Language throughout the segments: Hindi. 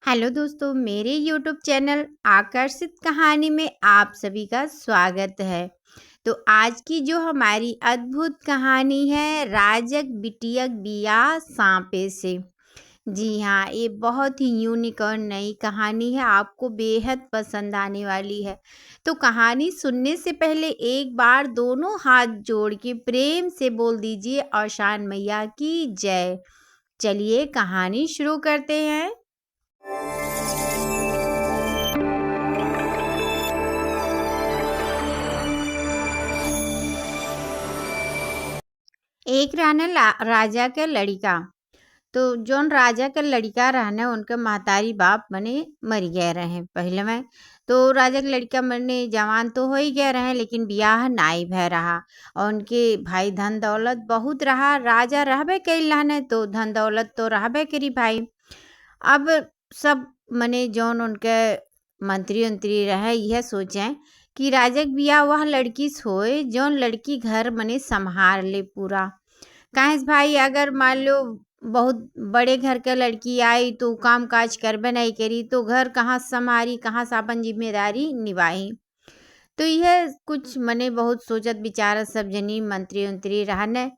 हेलो दोस्तों, मेरे यूट्यूब चैनल आकर्षित कहानी में आप सभी का स्वागत है। तो आज की जो हमारी अद्भुत कहानी है, राजक बिटियक बिया सांपे से। जी हाँ, ये बहुत ही यूनिक और नई कहानी है, आपको बेहद पसंद आने वाली है। तो कहानी सुनने से पहले एक बार दोनों हाथ जोड़ के प्रेम से बोल दीजिए औशान मैया की जय। चलिए कहानी शुरू करते हैं। एक रहने राजा के लड़का। तो जोन राजा के लड़का रहने उनके महतारी बाप मने मर गए रहे पहले में। तो राजा के लड़का मने जवान तो हो ही गए रहे, लेकिन बियाह नाई भय रहा। और उनके भाई धन दौलत बहुत रहा, राजा रहबे कैल रहने तो धन दौलत तो रहबे करी भाई। अब सब मने जौन उनके मंत्री उंत्री रहे यह सोचें कि राजा के बियाह वह लड़की से होए जौन लड़की घर मने संभाल ले पूरा। काहे से भाई, अगर मान लो बहुत बड़े घर के लड़की आई तो काम काज करबे नहीं करी तो घर कहाँ से संभारी, कहाँ से अपन जिम्मेदारी निभाई। तो यह कुछ मने बहुत सोचत विचारत सब जनी मंत्री उंत्री रहने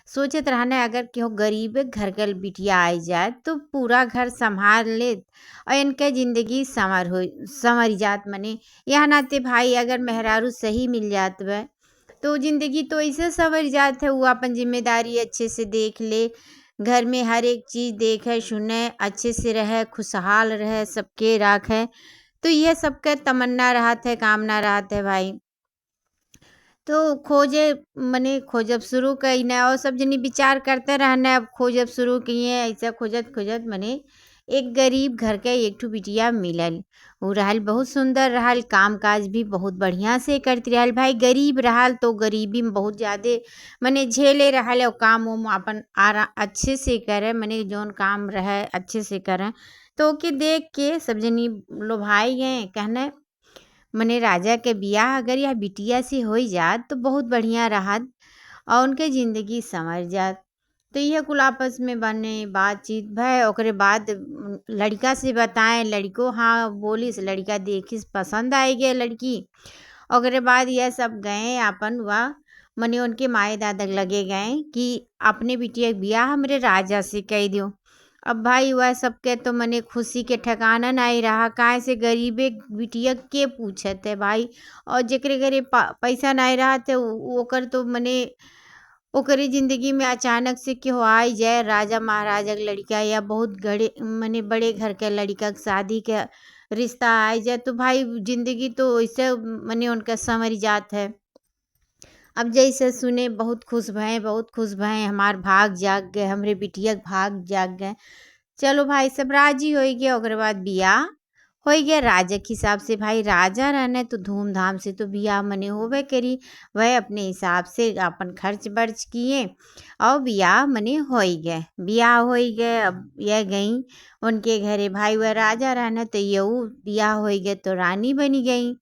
सोचत रहने, अगर केहो गरीब घर के बिटिया आई जाए तो पूरा घर संभाल ले और इनके जिंदगी संवर जात। मने यह नाते भाई, अगर मेहरारू सही मिल जात वह तो ज़िंदगी तो ऐसे संवर जात है। वो अपन जिम्मेदारी अच्छे से देख ले, घर में हर एक चीज़ देखे सुने, अच्छे से रहे, खुशहाल रहे, सबके राखे। तो यह सबके तमन्ना रहत है, कामना रहत है भाई। तो खोजे मने खोजब शुरू कईने और सब जनी विचार करते रहने। अब खोजब शुरू किए, ऐसा खोजत खोजत मने एक गरीब घर के एक ठो बिटिया मिलल। वो रहल बहुत सुंदर रहल, काम काज भी बहुत बढ़िया से करती रहल। भाई गरीब रहल तो गरीबी में बहुत ज़्यादा मने झेले रहल और काम उम अपन आरा अच्छे से करे, मने जौन काम रहे अच्छे से करे। तो ओके देख के सब जनी लोभाई गए, कहने मने राजा के बियाह अगर यह बिटिया से हो जात तो बहुत बढ़िया रहत और उनके ज़िंदगी संवर जात। तो यह कुल आपस में बने बातचीत भय। ओकरे बाद लड़का से बताएं, लड़को हाँ बोलिस, लड़का देखिस पसंद आई गए लड़की। ओकरे बाद यह सब गए अपन वह मने उनके माए दादा लगे गए कि अपने बिटिया के बियाह हमरे राजा से कह दियो। अब भाई वह सबके तो मने खुशी के ठिकाना नहीं रहा, काहे से गरीबे बिटिया के पूछत है भाई। और जेकरे घरे पैसा नहीं रहा थे ओकर तो मने ओकरी जिंदगी में अचानक से केहो आई जाए राजा महाराजा के लड़का या बहुत गड़े मने बड़े घर के लड़का के शादी के रिश्ता आई जाए तो भाई जिंदगी तो ऐसे मने उनका संवर जात है। अब जैसे सुने बहुत खुश भये, बहुत खुश भये, हमार भाग जाग गए, हमरे बिटिया के भाग जाग गए। चलो भाई सब राजी हो गए। ओकरे बाद बियाह हो गया राजा के हिसाब से। भाई राजा रहने तो धूमधाम से तो बियाह मने होबे करी। वह अपने हिसाब से अपन खर्च बर्च किए और बियाह मने हो ही गए। बियाह हो ही गए। अब यह गई उनके घरे, भाई वह राजा रहने तो यऊ बियाह हो ही गए तो रानी बनी गई।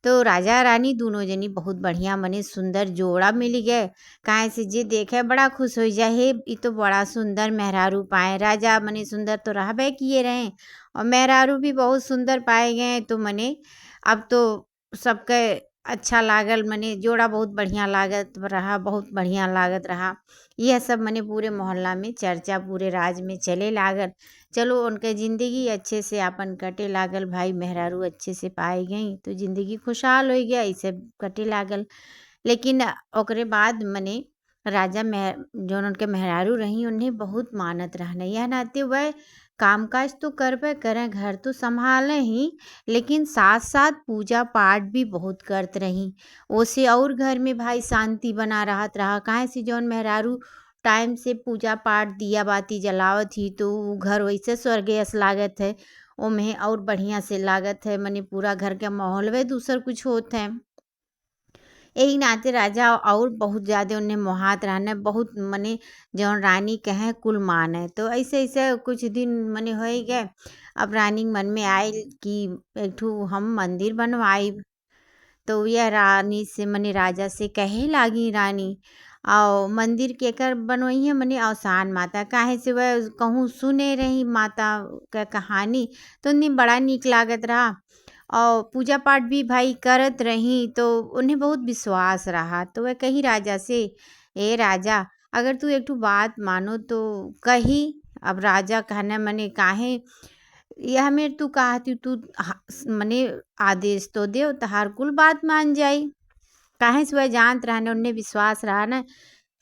तो राजा रानी दोनों जनी बहुत बढ़िया मने सुंदर जोड़ा मिल गए। काहे से जे देखे बड़ा खुश हो जाए, हे ई तो बड़ा सुंदर मेहरारू पाए। राजा मने सुंदर तो रहबे किए रहे और मेहरारू भी बहुत सुंदर पाए गए। तो मने अब तो सबके अच्छा लागल, मने जोड़ा बहुत बढ़िया लागत रहा, बहुत बढ़िया लागत रहा। यह सब मने पूरे मोहल्ला में चर्चा पूरे राज में चले लागल। चलो उनके ज़िंदगी अच्छे से अपन कटे लागल। भाई मेहरारू अच्छे से पाई गई तो ज़िंदगी खुशहाल हो गया, ऐसे कटे लागल। लेकिन ओकरे बाद मने राजा जौन उनके मेहरारू रही उन्हें बहुत मानत रहने। यह नाते वह कामकाज तो करबे करें, घर तो संभालें ही, लेकिन साथ साथ पूजा पाठ भी बहुत करत रही। ओसे और घर में भाई शांति बना रहत रहा। काहे से जौन मेहरारू टाइम से पूजा पाठ दिया बाती जलावत ही तो उ घर वैसे स्वर्गीयस लागत है। ओमें और बढ़िया से लागत है, मने पूरा घर के माहौल वे दूसर कुछ होत है। यही नाते राजा और बहुत ज़्यादा उन्हें मोहात रहने, बहुत मने जौन रानी कहे कुल माने। तो ऐसे ऐसे कुछ दिन मने हो ही गए। अब रानी के मन में आए कि एक ठो हम मंदिर बनवाई। तो यह रानी से मने राजा से कहे लागी रानी, और मंदिर केकर बनवई है मने अवसान माता, काहे से वह कहूँ सुने रही माता का कहानी तो उन्हें बड़ा नीक लागत रहा। और पूजा पाठ भी भाई करत रही तो उन्हें बहुत विश्वास रहा। तो वह कही राजा से, ए राजा, अगर तू एक ठो बात मानो तो कही। अब राजा कहना मने काहे यह मेरे तू कहती तू मने आदेश तो दे तहार कुल बात मान जाई। काहे से वह जानत रहा न, उन्हें विश्वास रहा न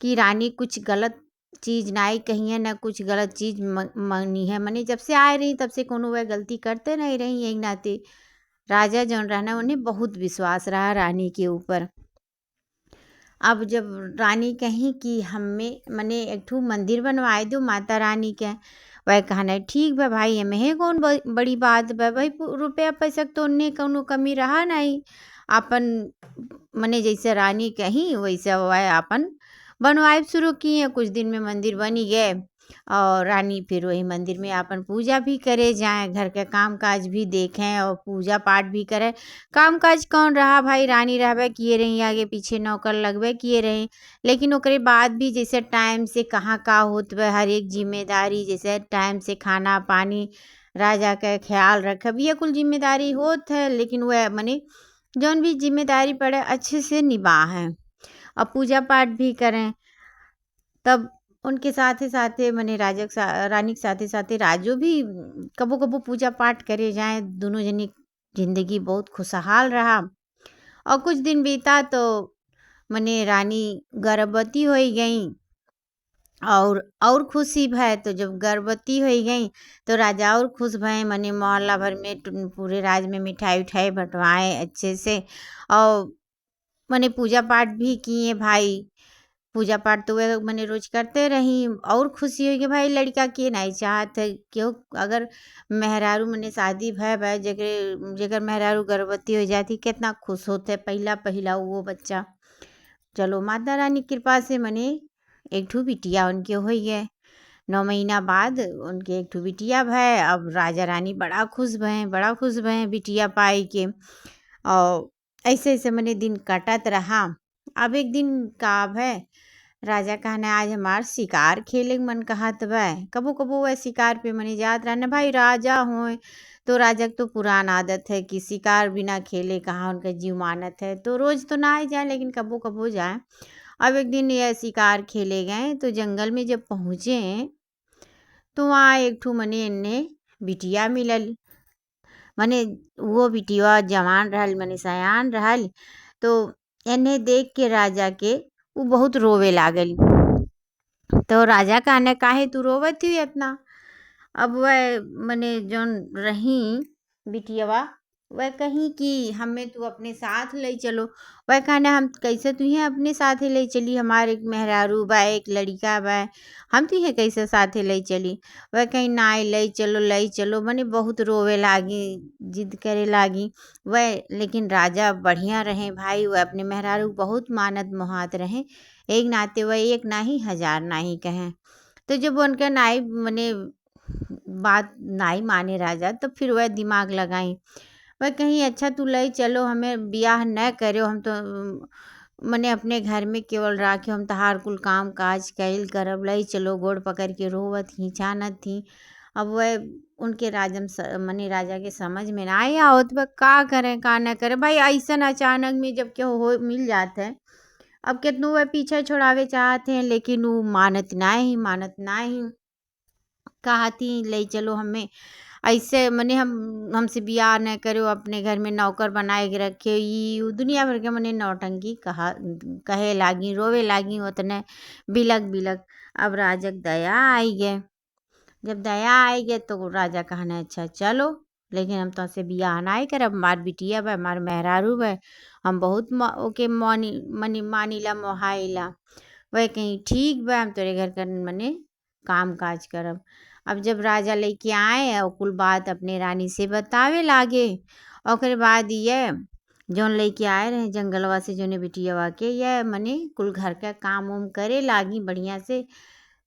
कि रानी कुछ गलत चीज नाई कही है, न कुछ गलत चीज मनी है। मने जब से आए रही तब से कोनो वह गलती करते नहीं रही। यही नाते राजा जौन रहना उन्हें बहुत विश्वास रहा रानी के ऊपर। अब जब रानी कही कि हमें मने एक ठो मंदिर बनवाए दो माता रानी के, वह कहना ठीक बा भाई, एमे है कौन बड़ी बात बा भाई, रुपया पैसा तो उन्हें कौनो कमी रहा नहीं। अपन मने जैसे रानी कही वैसे वह अपन बनवाए शुरू किए। कुछ दिन में मंदिर बनी गए और रानी फिर वही मंदिर में अपन पूजा भी करे जाए, घर के काम काज भी देखें और पूजा पाठ भी करें। काम काज कौन रहा भाई, रानी रहबे किए रही, आगे पीछे नौकर लगबे किए रही। लेकिन ओकरे बाद भी जैसे टाइम से कहाँ का होत बा, हर एक जिम्मेदारी जैसे टाइम से खाना पानी, राजा का ख्याल रखब, ये कुल जिम्मेदारी होत है। लेकिन वह मने जौन भी जिम्मेदारी पड़े अच्छे से निभाएं और पूजा पाठ भी करें। तब उनके साथे साथे मने रानी के साथे साथे राजो भी कबो कबो पूजा पाठ करे जाए। दोनों जनी जिंदगी बहुत खुशहाल रहा। और कुछ दिन बीता तो मने रानी गर्भवती हो गई और खुशी भय। तो जब गर्भवती हो गई तो राजा और खुश भय, मने मोहल्ला भर में पूरे राज में मिठाई उठाई बंटवाए अच्छे से। और मने पूजा पाठ भी किए भाई। पूजा पाठ तो वह मैंने रोज करते रही और खुशी हुई कि भाई लड़का के नहीं चाहत है क्यों। अगर मेहरारू मने शादी भय जगह जगह मेहरारू गर्भवती हो जाती कितना खुश होते पहला पहला वो बच्चा। चलो माता रानी कृपा से मने एक ठू बिटिया उनके हो गए। 9 महीना बाद उनके एक ठू बिटिया भय। अब राजा रानी बड़ा खुश भय बिटिया पाई के। और ऐसे ऐसे मने दिन कटत रहा। अब एक दिन का भय राजा कहना आज हमार शिकार खेले मन कहत बा। कबो कबो वह शिकार पे मने जात रहना भाई, राजा होए तो राजा तो पुरान आदत है कि शिकार बिना खेले कहाँ उनका जीव मानत है। तो रोज तो ना ही जाए लेकिन कबो कबो जाए। अब एक दिन यह शिकार खेले गए तो जंगल में जब पहुँचे तो वहाँ एक ठू मने इन्हें बिटिया मिलल। मने वो बिटिया जवान रहल मने सयान रहल। तो इन्हें देख के राजा के वो बहुत रोवे लागल। तो राजा कहने काहे तू रोवत हुई इतना। अब वह मने जोन रही बिटियावा वह कहीं कि हमें तू अपने साथ ले चलो। वह कहने हम कैसे तुझे अपने साथ ले चली, हमारे एक मेहरारू बा एक लड़का बा, हम तुझे कैसे साथे ले चली। वह कहीं ना ले चलो मने बहुत रोवे लागी जिद करे लागी वह। लेकिन राजा बढ़िया रहे भाई, वह अपने मेहरारू बहुत मानत मोहात रहे। एक नाते वह एक ना ही हजार ना ही कहें। तो जब उनका नाई मने बात नाई माने राजा तो फिर वह दिमाग लगाई। वह कहीं अच्छा तू ले चलो, हमें ब्याह न करो, हम तो मने अपने घर में केवल राखे, हम तहार कुल काम काज कैल करब, ले चलो। गोड़ पकड़ के रोवत ही चानत थी। अब वह उनके मने राजा के समझ में ना आया होत वह का करें का न करें भाई। ऐसा अचानक में जब क्या हो मिल जाता है। अब कितनों वह पीछे छुड़ावे चाहते हैं लेकिन वो मानत ना ही कहती ले चलो हमें ऐसे मने हमसे बियाह न करो, अपने घर में नौकर बनाए के रखे। ये दुनिया भर के मने नौटंकी कहे लागी रोवे लागी उतने बिलक बिलक। अब राजा दया आई गए। जब दया आई गए तो राजा कहना अच्छा चलो, लेकिन हम तो से बियाह ना करब, हमार बिटिया बा हमार मेहरारू बा, हम बहुत ओके मानीला मोहाइला। वह कहीं ठीक बा, हम तोरे घर कर मने काम काज करब। अब जब राजा लेके आए और कुल बात अपने रानी से बतावे लागे। और बाद ये जौन लेके आए रहे जंगलवा से जोने बिटियावा के ये मने कुल घर का काम उम करे लागी बढ़िया से।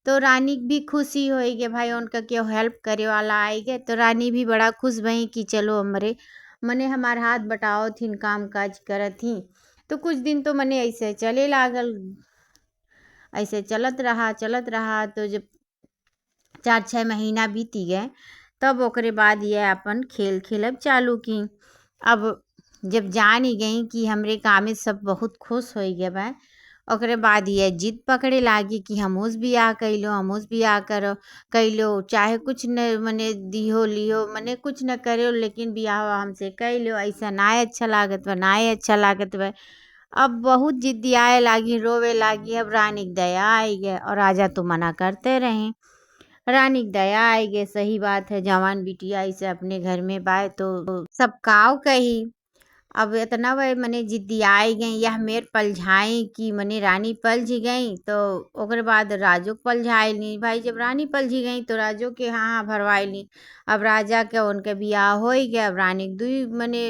तो रानी भी खुशी होई कि भाई उनका क्यों हेल्प करे वाला आई गए। तो रानी भी बड़ा खुश भई कि चलो हमरे मने हमार हाथ बटाओ थीन काम काज करत थी। तो कुछ दिन तो मने ऐसे चले लागल। ऐसे चलत रहा तो जब 4-6 महीना बीती गए तब ओकरे बाद ये अपन खेल खेलब चालू की। अब जब जान ही गई कि हमरे काम सब बहुत खुश हो गए बा, ओकरे बाद ये जिद पकड़े लागी कि हमहुस बियाह कैलो, हमहुस बियाह करो कैलो, चाहे कुछ न मने दिहो लिहो मने कुछ न करो, लेकिन बियाह हमसे कैलो, ऐसा नाय अच्छा लागत बा, नाय अच्छा लागत बा। अब बहुत जिद्दियाए लागी, रोवे लागी। अब रानी की दया आई गए और राजा तो मना करते रहे। रानी की दया आई गए, सही बात है, जवान बिटिया ऐसे अपने घर में बाय तो सब काव कही। अब इतना वह मने जिद्दियाई गई, यह मेर पलझाई कि मने रानी पलझ गई तो ओकरे बाद राजो के पलझाई ली। भाई जब रानी पलझी गई तो राजो के हाँ भरवाई ली। अब राजा के उनके बियाह हो ही गया। अब रानी के दुई मने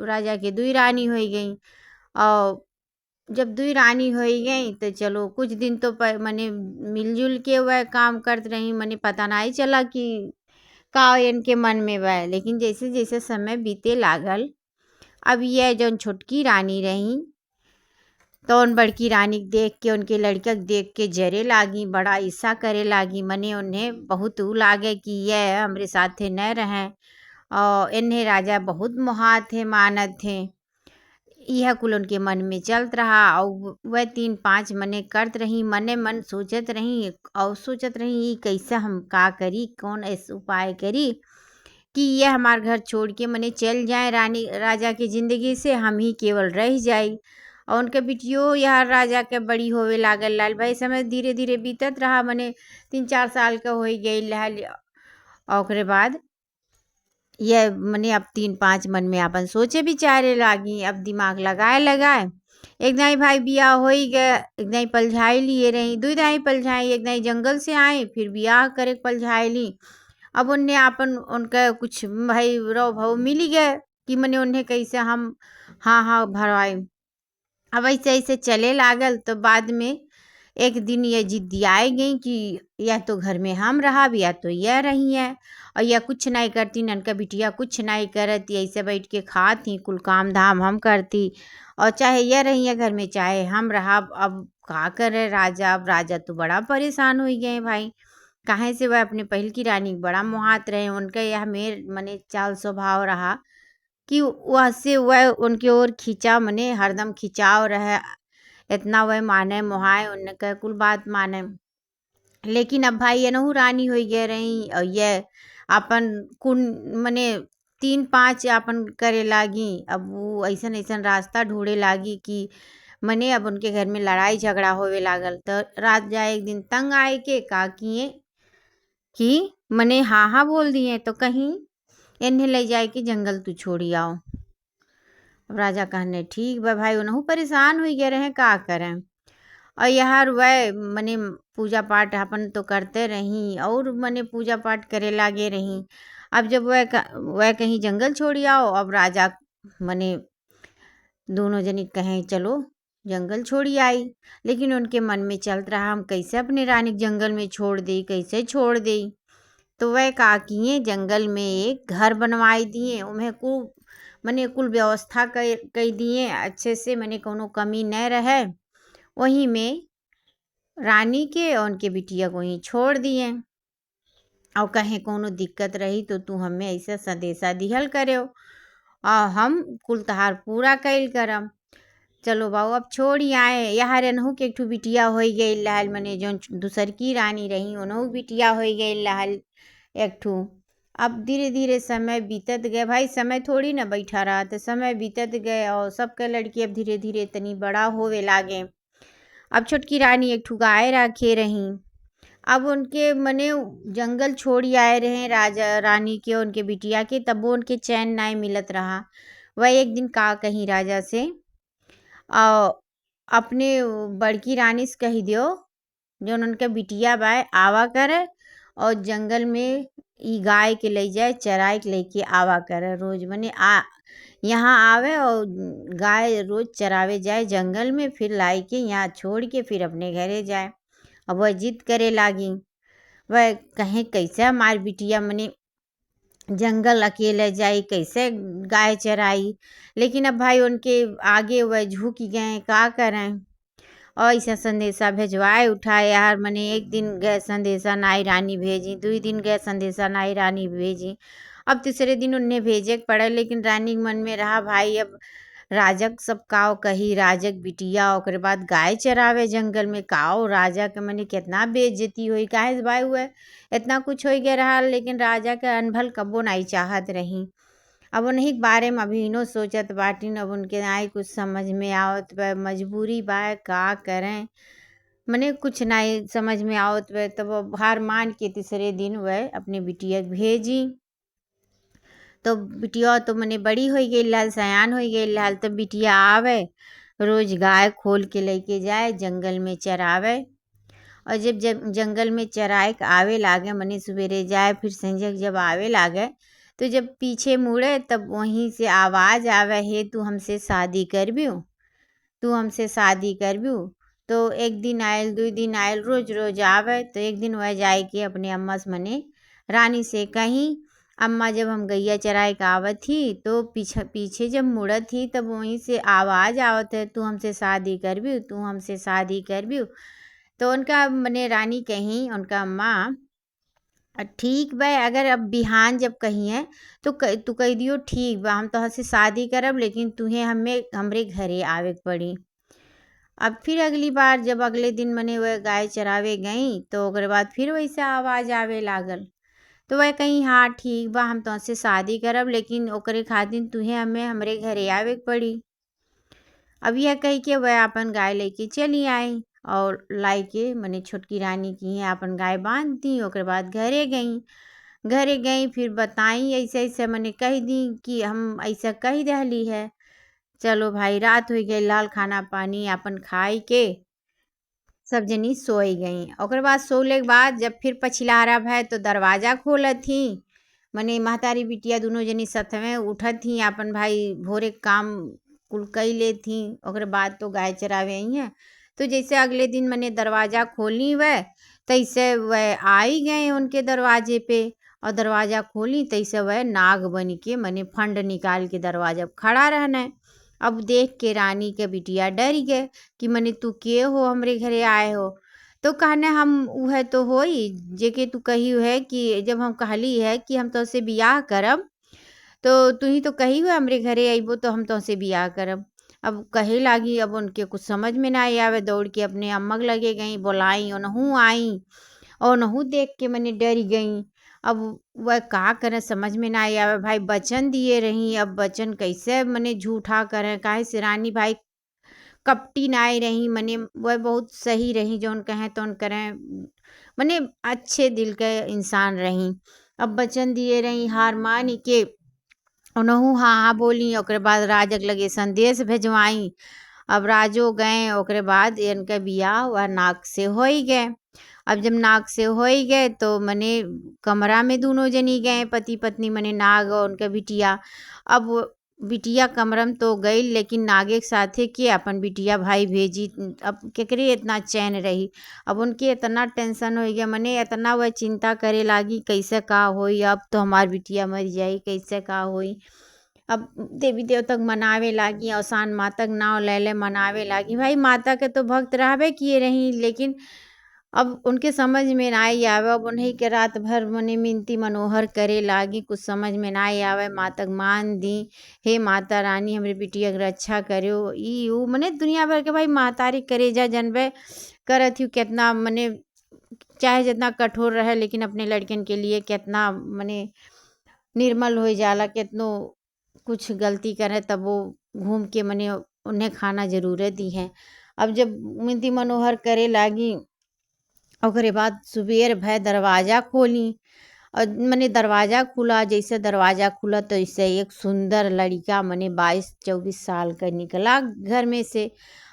राजा के दुई रानी हो गई। और जब दुई रानी हो गई तो चलो कुछ दिन तो मने मिलजुल के वह काम करते रही, मने पता नहीं चला कि का इनके मन में वह। लेकिन जैसे जैसे समय बीते लागल, अब यह जो छोटकी रानी रही तो उन बड़की रानी के देख के, उनके लड़का के देख के जरे लागी, बड़ा ईर्षा करे लागी। मने उन्हें बहुत ऊ लागे कि यह हमरे साथे न रहें और इन्हें राजा बहुत मोहात थे, मानत थे। यह कुल उनके मन में चलत रहा और वह 3-5 मने करत रही, मने मन सोचत रही और सोचत रही कैसे हम का करी, कौन ऐसा उपाय करी कि यह हमार घर छोड़ के मने चल जाए रानी राजा की ज़िंदगी से, हम ही केवल रह जाई। और उनके बिटियो यह राजा के बड़ी होवे लागल। लाल भाई समय धीरे धीरे बीतत रहा, मने 3-4 साल का हो गई रहल। और ओकरे बाद यह मने अब 3-5 मन में अपन सोचे विचारे लागी। अब दिमाग लगाए एक दाई भाई बियाह हो ही गए, एक दाई पलझाई लिए रही, दुई दाई पलझाई, एक दाई जंगल से आई फिर बियाह करे पलझाई ली। अब उनने अपन उनका कुछ भाई रव भाव मिल ही गए कि मने उन्हें कैसे हम हाँ हाँ भरवाए। अब ऐसे ऐसे चले लागल तो बाद में एक दिन ये जिद्दियाई गई कि या तो घर में हम रहा या तो यह रही है। और यह कुछ नहीं करती, ननका बिटिया कुछ नहीं करती, ऐसे बैठ के खाती, कुल काम धाम हम करती और चाहे यह रही है घर में चाहे हम रहा। अब का करे राजा, अब राजा तो बड़ा परेशान हो गए भाई। काहे से वह अपने पहल की रानी बड़ा मोहात रहे, उनका यह मेर मने चाल स्वभाव रहा कि वह से वह उनकी ओर खींचा, मने हरदम खिंचाव रहे, इतना वह माने मोहाए, उनका कुल बात माने। लेकिन अब भाई ये नहु रानी हो गए रही और ये अपन कुन मने 3-5 अपन करे लागी। अब वो ऐसन ऐसन रास्ता ढूंढे लागी कि मने अब उनके घर में लड़ाई झगड़ा होवे लागल। तो राजा एक दिन तंग आए के का किए कि मने हाँ हाँ बोल दिए तो कहीं इन्हें ले जाए कि जंगल तू छोड़ी आओ। अब राजा कहने ठीक बा भाई, उनहु परेशान हो गए रहे का करें। और यार वह मने पूजा पाठ अपन तो करते रही और मने पूजा पाठ करे लागे रही। अब जब वह कहीं जंगल छोड़ी आओ, अब राजा मने दोनों जनी कहें चलो जंगल छोड़ी आई। लेकिन उनके मन में चलत रहा हम कैसे अपने रानी के जंगल में छोड़ दी, कैसे छोड़ दी। तो वह का किए जंगल में एक घर बनवाई दिए, उन्हें कुल मने कुल व्यवस्था कर दिए अच्छे से, मने कोनो कमी न रहे। वहीं में रानी के और उनके बिटिया को ही छोड़ दिए और कहें कोनो दिक्कत रही तो तू हमें ऐसा संदेशा दिहल करो और हम कुल तहार पूरा कैल करम। चलो बाबू अब छोड़ ही आए। यहाँ रेनहू के एक ठू बिटिया हो गई लाल, मने जो दूसर की रानी रही उन्हों बिटिया हो गई लाल एक ठू। अब धीरे धीरे समय बीतत गए भाई, समय थोड़ी ना बैठा रहा, तो समय बीतत गए और सबके लड़की अब धीरे धीरे तनी बड़ा होवे लागे। अब छोटकी रानी एक ठू गाय रखे रही। अब उनके मने जंगल छोड़ी आए रहे राजा रानी के उनके बिटिया के, तब वो उनके चैन नहीं मिलत रहा। वह एक दिन का कहीं राजा से अपने बड़की रानी से कही दियो जो उनका बिटिया बाय आवा करे और जंगल में ई गाय के ले जाए चराए के लेके आवा करे रोज, मने यहाँ आवे और गाय रोज चरावे जाए जंगल में, फिर लाई के यहाँ छोड़ के फिर अपने घरे जाए। अब वह जिद करे लागी, वह कहें कैसे हमारी बिटिया मने जंगल अकेले जाई, कैसे गाय चराई। लेकिन अब भाई उनके आगे वह झुक गए, का करें। और ऐसा संदेशा भेजवाए उठाए यार, मने एक दिन गए संदेशा नाई रानी भेजी, 2 दिन गए संदेशा नाई रानी भेजी। अब तीसरे दिन उन्हें भेजे के पड़े, लेकिन रानी के मन में रहा भाई अब राजक सब काव कही, राजक बिटिया ओकरे बाद गाय चरावे जंगल में, काव राजा के मने कितना बेइज्जती हुई, काहे से भाई हुए इतना कुछ हो गया रहा, लेकिन राजा के अनभल कबो नहीं चाहत रही। अब उन्हीं के बारे में अभी इनो सोचत बाटिन, अब उनके आई कुछ समझ में आवत बा, मजबूरी बा का करें, मने कुछ नहीं समझ में आवत बा। तब वो हार मान के तीसरे दिन वह अपने बिटिया के भेजी। तो बिटिया तो मने बड़ी हो गई लाल, सयान हो गई लाल, तो बिटिया आवे रोज गाय खोल के लेके जाए जंगल में चरावे। और जब जंगल में चराए के आवे लागे, मने सवेरे जाए फिर संजय जब आवे लागे, तो जब पीछे मुड़े तब वहीं से आवाज़ आवे, हे तू हमसे शादी करबियो, तू हमसे शादी करबियो। तो एक दिन आयल, 2 दिन आयल, रोज रोज आवे। तो एक दिन वह जाए के अपने अम्मा से मने रानी से कहीं, अम्मा जब हम गैया चराए के आवत थी तो पीछे पीछे जब मुड़त थी तब वहीं से आवाज़ आवत है, तू हमसे शादी करबियो, तू हमसे शादी करबियो। तो उनका मने रानी कहीं, उनका अम्मा ठीक बा, अगर अब बिहान जब कहिए तो तू कह दियो ठीक बा, हम तोहसे शादी करब, लेकिन तुहे हमें हमरे घरे आवे के पड़ी। अब फिर अगली बार जब अगले दिन मने वह गाय चरावे गई तो ओकरे बाद फिर वैसे आवाज़ आवे लागल। तो वह कहीं हाँ ठीक बा, हम तुमसे शादी करब, लेकिन ओकरे खातिर तुहे हमें हमरे घरे आवे के पड़ी। अब यह कह के वह अपन गाय लेके चली आई, और लाई के मने छोटकी रानी की है अपन गाय बांध दी। ओकरे बाद घरे गई फिर बताई ऐसे ऐसे, मने कह दी कि हम ऐसा कह दहली है। चलो भाई रात हो गई लाल, खाना पानी अपन खाई के सब जनी सोई गई। ओकर बाद सोले के बाद जब फिर पछिलारा भय तो दरवाज़ा खोलत थी, मने महतारी बिटिया दोनों जनी साथ में उठत थी, अपन भाई भोरे काम कुल कई ले थी। ओकर बाद तो गाय चरावे आई हैं, तो जैसे अगले दिन मैंने दरवाज़ा खोली वह, तैसे वह आई गए उनके दरवाजे पे, और दरवाज़ा खोली तैसे वह नाग बन के मने फंड निकाल के दरवाजा पे खड़ा रहना। अब देख के रानी के बिटिया डर गए कि मने तू के हो, हमरे घरे आए हो। तो कहने हम वह तो होई जेके तू कही है कि जब हम कहली है कि हम तो से बियाह करब, तो तू ही तो कही हुआ हमरे घरे अइबो तो हम तुमसे बियाह करब। अब कहे लागी, अब उनके कुछ समझ में ना आवे, दौड़ के अपने अम्मा के लगे गई, बोलाई ओनहू आई, और ओनहू देख के मैंने डर गई। अब वह का करें समझ में ना आवे, भाई वचन दिए रही, अब वचन कैसे मने झूठा करें, काहे से रानी भाई कपटी नाई रही, मने वह बहुत सही रही, जौन कहें तौन करें, मने अच्छे दिल के इंसान रही। अब वचन दिए रही, हार मान के उनहु हाँ हाँ बोली। ओकरे बाद राजक लगे संदेश भेजवाई। अब राजो गए, ओकरे बाद इनका बियाह वह नाक से हो ही गए। अब जब नाक से हो ही गए तो मने कमरा में दोनों जनी गए, पति पत्नी मने नाग और उनका बिटिया। अब बिटिया कमरा में तो गई, लेकिन नागे के साथे के अपन बिटिया भाई भेजी, अब केकरे इतना चैन रही। अब उनके इतना टेंशन हो गया, मने इतना वह चिंता करे लागी कैसे का होई, अब तो हमार बिटिया मर जाई, कैसे का होई। अब देवी देवता के मनावे लागी, अवसान माता के नाव ले ले मनावे लागी। भाई माता के तो भक्त रहबे किए रही, लेकिन अब उनके समझ में ना आवे। अब उन्हीं के रात भर मने मिनती मनोहर करे लागी, कुछ समझ में ना आवे। माता के मान दी, हे माता रानी हमरे बिटिया के रक्षा करो, ई ऊ मने दुनिया भर के भाई महतारी करेजा जनबे करत हूँ कितना, मने चाहे जितना कठोर रहे लेकिन अपने लड़कन के लिए कितना मने निर्मल हो जाला, कितनो कुछ गलती करे तब वो घूम के मने उन्हें खाना जरूरत दी है। अब जब मिनती मनोहर करे लागी, ओकरे बाद सुबेर भय दरवाज़ा खोली, और मने दरवाज़ा खुला, जैसे दरवाज़ा खुला तो इससे एक सुंदर लड़का मने 22-24 साल का निकला घर में से।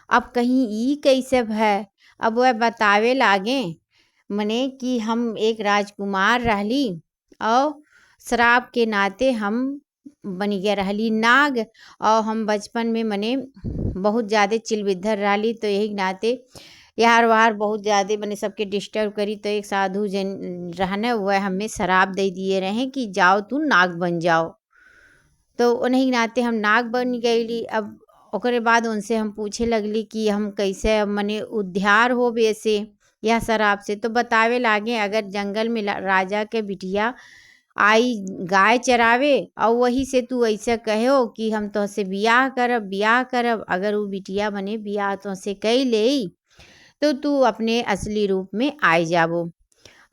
अब कहीं ई कैसे भय, अब वह बतावे लागे मने कि हम एक राजकुमार रहली, और श्राप के नाते हम बन गया रहली नाग, और हम बचपन में मने बहुत ज़्यादा चिलबिद्धर रहली, तो यही नाते यार वार बहुत ज़्यादा मैंने सबके डिस्टर्ब करी। तो एक साधु जन रहने वह हमें शराब दे दिए रहे कि जाओ तू नाग बन जाओ, तो उन्हीं नाते हम नाग बन गईली। अब ओकरे बाद उनसे हम पूछे लगली कि हम कैसे मने उद्धार हो बेसे या शराब से। तो बतावे लागे अगर जंगल में राजा के बिटिया आई गाय चरावे और वही से तू ऐसे कहो कि हम तुझसे बियाह करब बियाह करब, अगर वो बिटिया मने बियाह तुझसे कई ले तो तू अपने असली रूप में आई जाबो।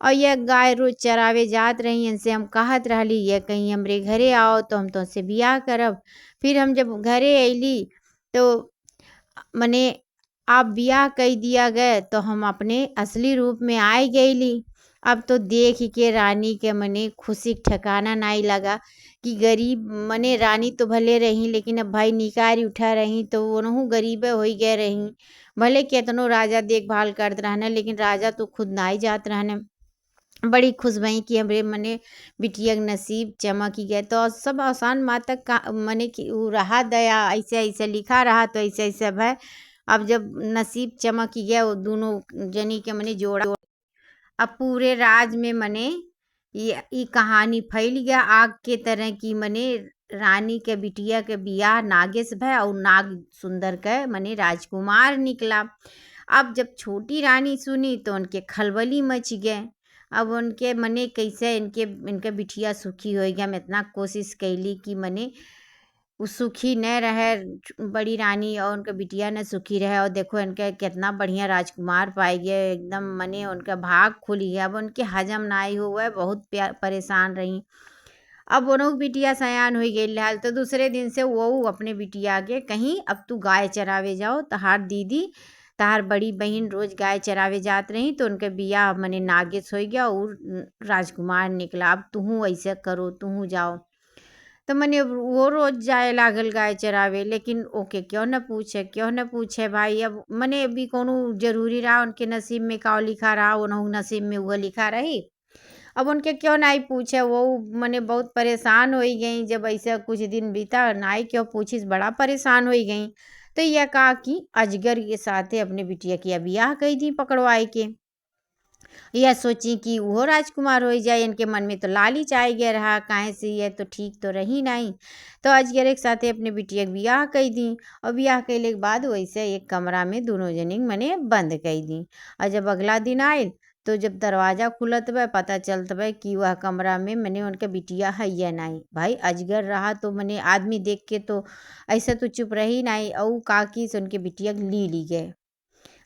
और यह गाय रोज चरावे जात रही, इनसे हम कहत रहली ये कहीं हमरे घरे आओ तो हम तुझसे बियाह करब। फिर हम जब घरे अली तो मने आप बियाह कई दिया गए तो हम अपने असली रूप में आई गईली। अब तो देख के रानी के मने खुशी के ठिकाना नहीं लगा कि गरीब मने रानी तो भले रही लेकिन अब भाई निकारी उठा रही तो उनहु गरीबे हो गए रही। भले केतनो राजा देखभाल करत रहने लेकिन राजा तो खुद नाई जात रहने। बड़ी खुश भई कि हमरे मने बिटिया के नसीब चमक ही गए। तो सब आसान माता का मने कि उ रहा दया ऐसे ऐसे लिखा रहा तो ऐसे ऐसे भय। अब जब नसीब चमक ही गया वो दोनों जनी के मने जोड़ा। अब पूरे राज में मने ये कहानी फैल गया आग के तरह की मने रानी के बिटिया के बियाह नागेश भय और नाग सुंदर के मने राजकुमार निकला। अब जब छोटी रानी सुनी तो उनके खलबली मच गए। अब उनके मने कैसे इनके बिटिया सुखी हो गया। मैं इतना कोशिश कैली कि मने वो सुखी न रहे बड़ी रानी और उनका बिटिया न सुखी रहे। और देखो इनके कितना बढ़िया राजकुमार पाए गए, एकदम मने उनका भाग खुल गया। अब उनके हजम नाई हुआ, बहुत परेशान रही। अब उन्हों बिटिया सयान हो गई हाल तो दूसरे दिन से वो अपने बिटिया के कहीं अब तू गाय चरावे जाओ। तहार दीदी तहार बड़ी बहन रोज गाय चरावे जात रही तो उनके बियाह मने नागेश हो गया और राजकुमार निकला। अब तुहू ऐसे करो तुहू जाओ। तो मने वो रोज जाए लागल गाय चरावे लेकिन ओके क्यों न पूछे भाई। अब मने भी कोनो जरूरी रहा उनके नसीब में का लिखा रहा उन्हों नसीब में वह लिखा रही। अब उनके क्यों नहीं पूछे वो मने बहुत परेशान हो गई। जब ऐसा कुछ दिन बीता नाई क्यों पूछिस बड़ा परेशान हो गई। तो यह कहा कि अजगर के साथे अपने बिटिया की बियाह कही थी पकड़वाई के। यह सोची कि वो राजकुमार हो जाए। इनके मन में तो लालच आ गया रहा काहे से ये तो ठीक तो रही नहीं। तो अजगर एक साथे अपने बिटिया के बियाह कई दी और बियाह कैले के बाद वैसे एक कमरा में दोनों जनी मने बंद कई दी। और जब अगला दिन आयल तो जब दरवाजा खुलत बा पता चलत बा कि वह कमरा में मने उनके बिटिया है या नहीं। भाई अजगर रहा तो मने आदमी देख के तो ऐसा तो चुप रही नहीं और काकी से उनके बिटिया ली गए।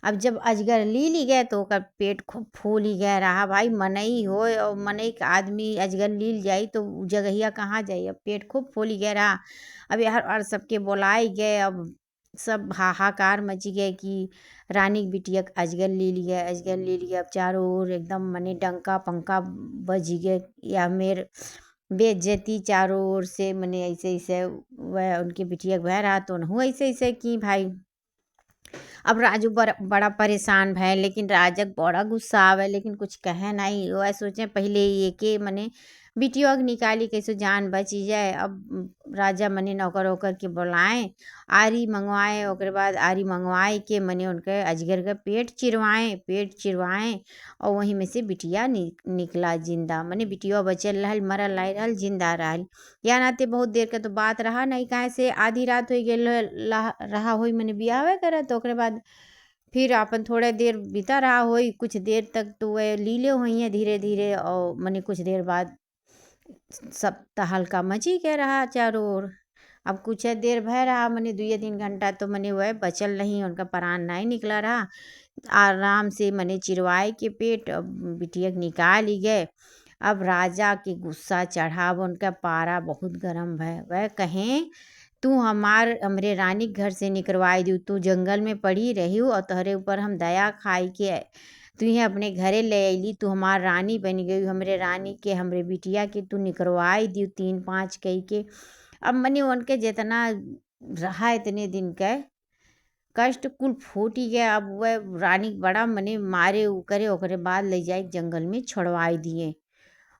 अब जब अजगर ली गए तो ओकर पेट खूब फूल ही गया रहा। भाई मनई हो और मनई का आदमी अजगर लील जाई तो उ जगहिया कहाँ जाई। अब पेट खूब फूल ही गया रहा। अब यार और सबके बुलाए गए। अब सब हाहाकार मच गए कि रानी की बिटिया के अजगर अजगर ले लिया। अब चारों ओर एकदम मने डंका पंका बज गए या मेर बेइज्जती चारों ओर से मने ऐसे ऐसे वह उनके बिटिया के भय रहा तो उन्हों ऐसे ऐसे की भाई। अब राजू बड़ा परेशान भय लेकिन राजक बड़ा गुस्सा आवे लेकिन कुछ कहे नहीं। वह सोचे पहले ये के मने बिटिया के निकाली कैसे जान बची जाए। अब राजा मने नौकर वोकर के बुलाएं आरी मंगवाए। ओकरे बाद आरी मंगवाए के मने उनके अजगर का पेट चिरवाएं और वहीं में से बिटिया निकला जिंदा। मने बिटिया बचल रहल मरल नहीं रहल जिंदा रहल। या नाते बहुत देर के तो बात रहा नहीं काहे से आधी रात हो गई रहा हुई मने बियाहे करे। तो ओकरे बाद फिर अपन थोड़े देर बीता रहा हुई कुछ देर तक तो वह लीले हुई हैं धीरे धीरे और मने कुछ देर बाद सब तहलका मची के रहा चारों ओर। अब कुछ देर भय रहा मने 2-3 घंटा तो मने वह बचल नहीं उनका प्राण नहीं निकला रहा। आराम से मने चिरवाए के पेट बिटिया के निकाल ही गए। अब राजा के गुस्सा चढ़ा उनका पारा बहुत गर्म है। वह कहें तू हमरे रानी के घर से निकलवाई दी। तू जंगल में पड़ी रही और तोहरे ऊपर हम दया खाई के तू ही अपने घरे ले अली। तू हमार रानी बन गई। हमरे रानी के हमरे बिटिया के तू निकलवाई दी 3-5 कही के। अब मने उनके जितना रहा इतने दिन का कष्ट कुल फूट ही गया। अब वह रानी बड़ा मने मारे करे ओकरे बाद ले जाए जंगल में छोड़वाई दिए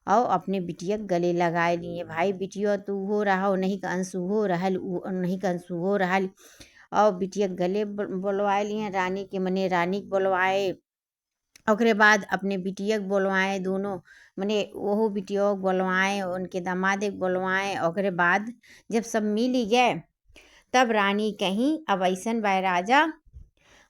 और अपने बिटिया के गले लगाए लिए। भाई बिटिया तू हो रहा हो नहीं का अंश हो रहल नहीं का अंश हो रहल और बिटिया के गले बोलवाए लिए रानी के मने रानी के बोलवाए। ओकरे बाद अपने बिटिया के बोलवाए दोनों मने वह बिटिया के बोलवाए उनके दामाद के बोलवाए। ओकरे बाद जब सब मिल ही गए तब रानी कहीं अब ऐसन बाय राजा,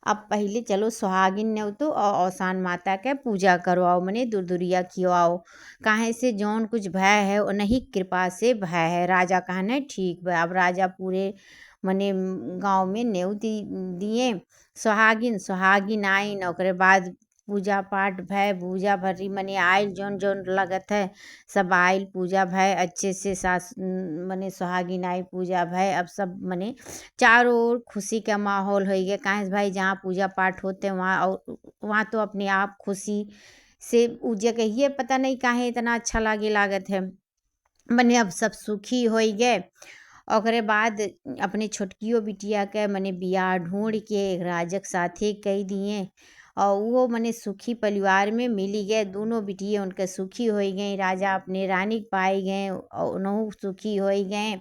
अब पहले चलो सुहागिन न्योतो और औसान माता के पूजा करवाओ, मने दुरदुरिया खिलवाओ, काहे से जौन कुछ भय है उन्हीं कृपा से भय है। राजा कहने ठीक बा। अब राजा पूरे मने गांव में न्योती दिए, सुहागिन सुहागिन आई न, ओकरे बाद पूजा पाठ भय, पूजा भरी मने आयल जौन जौन लगत है सब आयल, पूजा भय अच्छे से, सास मने सुहागिन आई, पूजा भय। अब सब मने चारों ओर खुशी का माहौल हो गया, काहे से भाई जहाँ पूजा पाठ होते वहाँ, और वहाँ तो अपने आप खुशी से उ जगह ही पता नहीं काहे इतना अच्छा लागत है। मने अब सब सुखी हो गए। ओकरे बाद अपने छोटकियो बिटिया के मने बियाह ढूंढ के राजक साथे कह दिए, और वो मने सुखी परिवार में मिली गए। दोनों बिटिया उनके सुखी हो गई, राजा अपने रानी के पाए गए और उन्हों सुखी हो गए।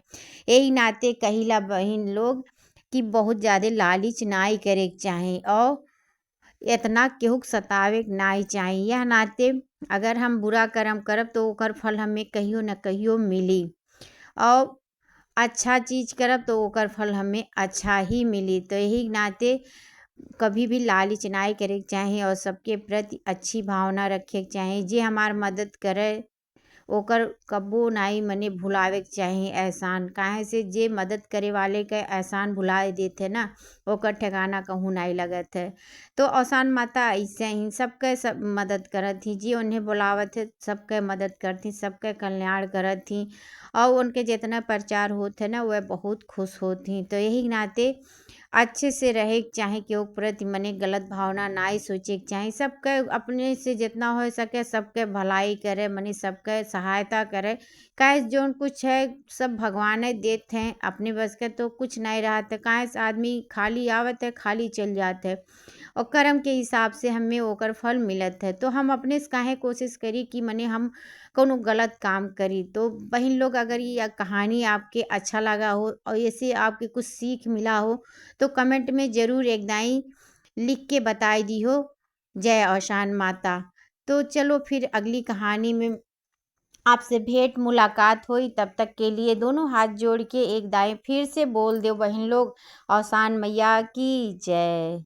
यही नाते कहिला बहन लोग कि बहुत ज़्यादा लालच नाई करे के चाहे, और इतना केहू के सतावे के नाई चाही। यह नाते अगर हम बुरा कर्म करब तो ओकर फल हमें कहियो न कहियो मिली, और अच्छा चीज करब तो ओकर फल हमें अच्छा ही मिली। तो यही नाते कभी भी लालच नाई करे के चाही, और सबके प्रति अच्छी भावना रखे के चाही। जे हमार मदद करे ओकर कब्बो नाई मने भुलावे के चाही एहसान, काहे से जे मदद करे वाले के एहसान भुला देते ना, ओकर ठिकाना कहूँ नाई लगत है। तो औसान माता ऐसे ही सबके सब मदद करत थी, जी उन्हें बुलावत है सबके मदद करती, सबके कल्याण करत थी, और उनके जितना प्रचार होते ना वह बहुत खुश होती। तो यही नाते अच्छे से रहे के चाहे, केहू के प्रति मने गलत भावना नाई सोचे के चाहे, सबके अपने से जितना हो सके सबके भलाई करे, मने सबके सहायता करे। काहे जौन कुछ है सब भगवान देते हैं, अपने बस के तो कुछ नहीं रहते, काहे से आदमी खाली आवत है खाली चल जाते है, और कर्म के हिसाब से हमें ओकर फल मिलत है। तो हम अपने से काहे कोशिश करी कि मने हम कोनो गलत काम करी। तो बहन लोग अगर ये कहानी आपके अच्छा लगा हो और ऐसे आपके कुछ सीख मिला हो तो कमेंट में ज़रूर एक दाई लिख के बताई दी हो। जय औसान माता। तो चलो फिर अगली कहानी में आपसे भेंट मुलाकात हुई, तब तक के लिए दोनों हाथ जोड़ के एक दाई फिर से बोल दो बहन लोग, औसान मैया की जय।